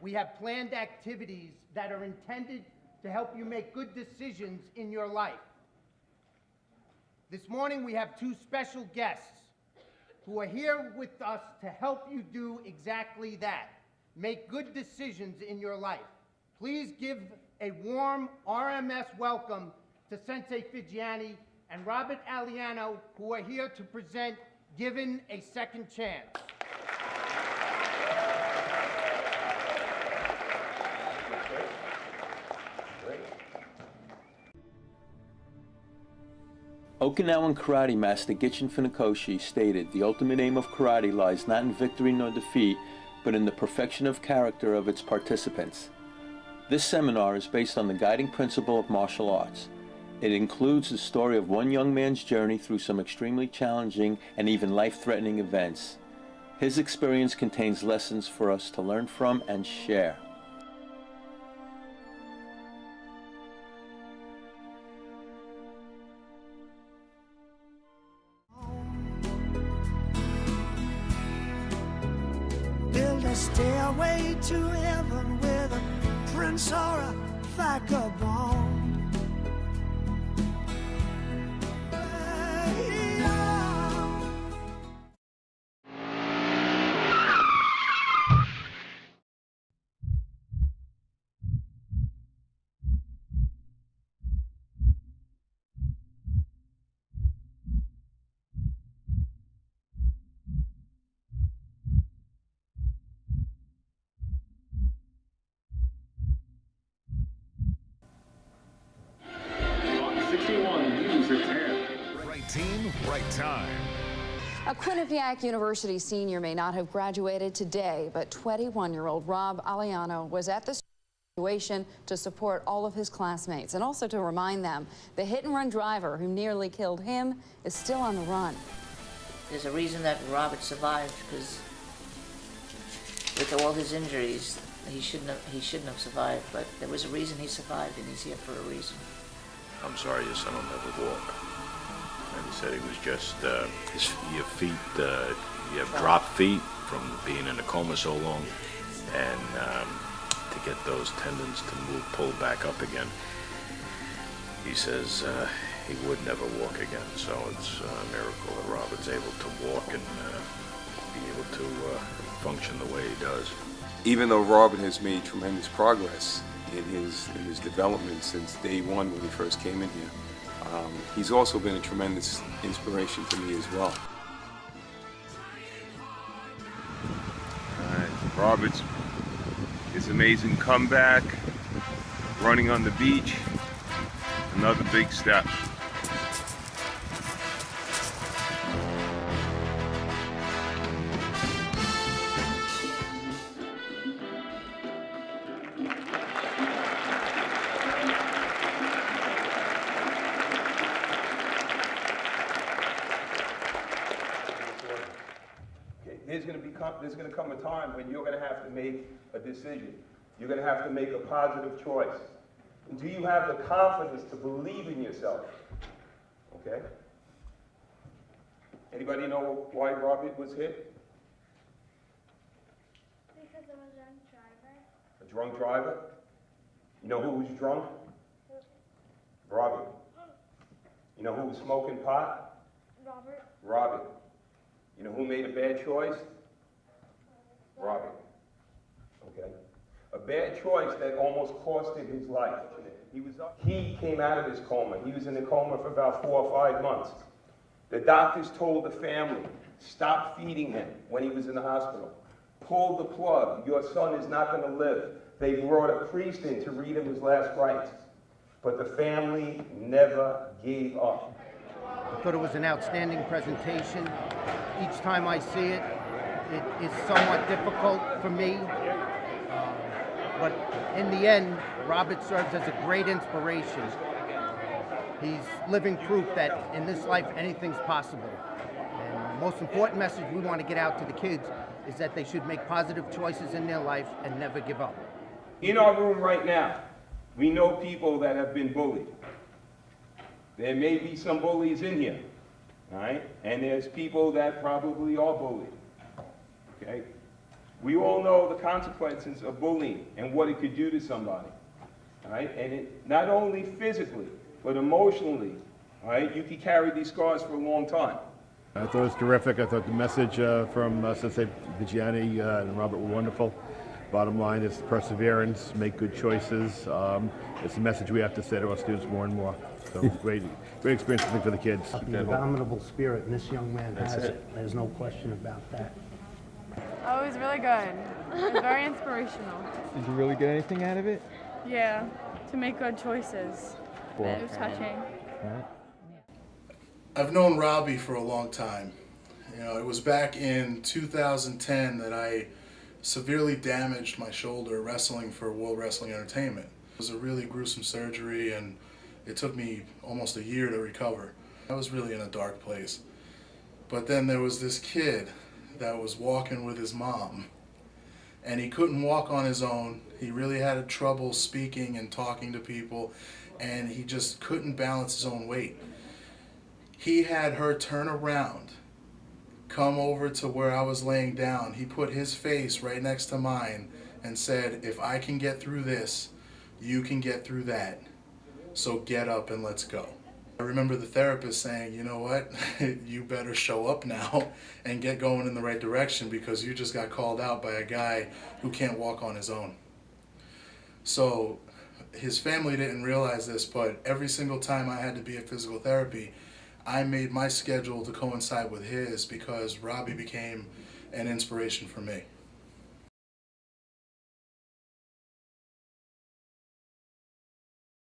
we have planned activities that are intended to help you make good decisions in your life. This morning we have two special guests who are here with us to help you do exactly that. Make good decisions in your life. Please give a warm RMS welcome to Sensei Figiani and Robert Aliano, who are here to present Given a Second Chance. Okinawan karate master Gichin Funakoshi stated, "The ultimate aim of karate lies not in victory nor defeat, but in the perfection of character of its participants." This seminar is based on the guiding principle of martial arts. It includes the story of one young man's journey through some extremely challenging and even life-threatening events. His experience contains lessons for us to learn from and share. Build a stairway to heaven with a prince or a vagabond. Right team, right time. A Quinnipiac University senior may not have graduated today, but 21-year-old Rob Aliano was at the graduation to support all of his classmates and also to remind them the hit-and-run driver who nearly killed him is still on the run. There's a reason that Robert survived, because with all his injuries, he shouldn't have survived, but there was a reason he survived, and he's here for a reason. I'm sorry your son will never walk. And he said he was just, your feet, you have dropped feet from being in a coma so long, and to get those tendons to move, pull back up again. He says he would never walk again, so it's a miracle that Robert's able to walk and be able to function the way he does. Even though Robert has made tremendous progress in his development since day one when he first came in here, he's also been a tremendous inspiration to me as well. Robert's his amazing comeback, running on the beach, another big step. There's going to come a time when you're going to have to make a decision. You're going to have to make a positive choice. And do you have the confidence to believe in yourself? Okay? Anybody know why Robert was hit? Because of a drunk driver. A drunk driver? You know who was drunk? Robert. You know who was smoking pot? Robert. Robert. You know who made a bad choice? Robert. Okay? A bad choice that almost cost him his life. He came out of his coma. He was in a coma for about 4 or 5 months. The doctors told the family, stop feeding him when he was in the hospital. Pull the plug. Your son is not going to live. They brought a priest in to read him his last rites. But the family never gave up. I thought it was an outstanding presentation. Each time I see it, it is somewhat difficult for me. But in the end, Robert serves as a great inspiration. He's living proof that in this life, anything's possible. And the most important message we want to get out to the kids is that they should make positive choices in their life and never give up. In our room right now, we know people that have been bullied. There may be some bullies in here, all right? And there's people that probably are bullied, okay? We all know the consequences of bullying and what it could do to somebody, all right? And it, not only physically, but emotionally, all right? You can carry these scars for a long time. I thought it was terrific. I thought the message from Sensei Vigiani and Robert were wonderful. Bottom line is perseverance, make good choices. It's a message we have to say to our students more and more. So great experience, I think, for the kids. The indomitable spirit, and this young man has it. There's no question about that. Oh, it was really good. It was very inspirational. Did you really get anything out of it? Yeah, to make good choices. It was touching. I've known Robbie for a long time. You know, it was back in 2010 that I severely damaged my shoulder wrestling for World Wrestling Entertainment. It was a really gruesome surgery, and it took me almost a year to recover. I was really in a dark place. But then there was this kid that was walking with his mom, and he couldn't walk on his own. He really had trouble speaking and talking to people, and he just couldn't balance his own weight. He had her turn around, come over to where I was laying down. He put his face right next to mine and said, "If I can get through this, you can get through that. So get up and let's go." I remember the therapist saying, "You know what, you better show up now and get going in the right direction, because you just got called out by a guy who can't walk on his own." So his family didn't realize this, but every single time I had to be at physical therapy, I made my schedule to coincide with his, because Robbie became an inspiration for me.